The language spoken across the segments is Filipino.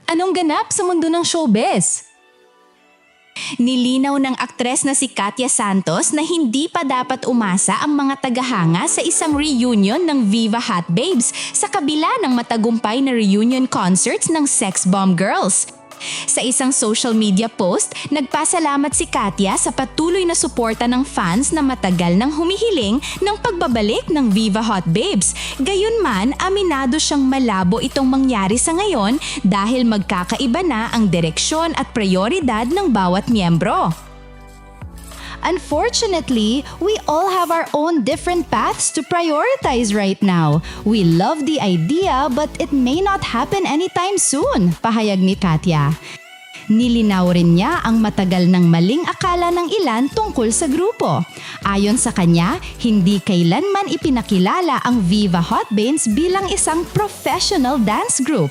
Anong ganap sa mundo ng showbiz? Nilinaw ng aktres na si Katya Santos na hindi pa dapat umasa ang mga tagahanga sa isang reunion ng Viva Hot Babes sa kabila ng matagumpay na reunion concerts ng Sex Bomb Girls. Sa isang social media post, nagpasalamat si Katya sa patuloy na suporta ng fans na matagal nang humihiling ng pagbabalik ng Viva Hot Babes. Gayunman, aminado siyang malabo itong mangyari sa ngayon dahil magkakaiba na ang direksyon at prioridad ng bawat miyembro. Unfortunately, we all have our own different paths to prioritize right now. We love the idea but it may not happen anytime soon, pahayag ni Katya. Nilinaw rin niya ang matagal ng maling akala ng ilan tungkol sa grupo. Ayon sa kanya, hindi kailanman ipinakilala ang Viva Hot Babes bilang isang professional dance group.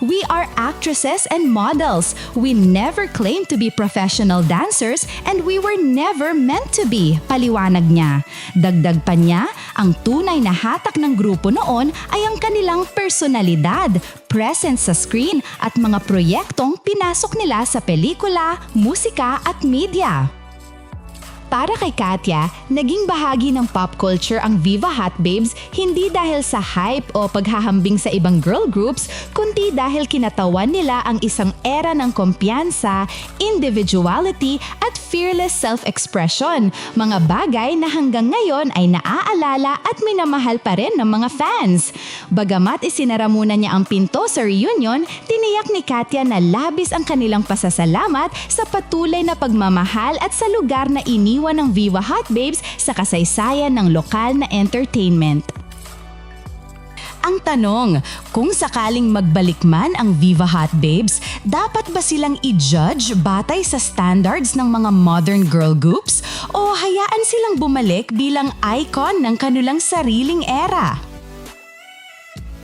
We are actresses and models. We never claimed to be professional dancers and we were never meant to be, paliwanag niya. Dagdag pa niya, ang tunay na hatak ng grupo noon ay ang kanilang personalidad, presence sa screen at mga proyektong pinasok nila sa pelikula, musika at media. Para kay Katya, naging bahagi ng pop culture ang Viva Hot Babes hindi dahil sa hype o paghahambing sa ibang girl groups, kundi dahil kinatawan nila ang isang era ng kumpiyansa, individuality at fearless self-expression, mga bagay na hanggang ngayon ay naaalala at minamahal pa rin ng mga fans. Bagamat isinara muna niya ang pinto sa reunion, tiniyak ni Katya na labis ang kanilang pasasalamat sa patuloy na pagmamahal at sa lugar na iniwan ng Viva Hot Babes sa kasaysayan ng lokal na entertainment. Ang tanong, kung sakaling magbalik man ang Viva Hot Babes, dapat ba silang i-judge batay sa standards ng mga modern girl groups o hayaan silang bumalik bilang icon ng kanilang sariling era?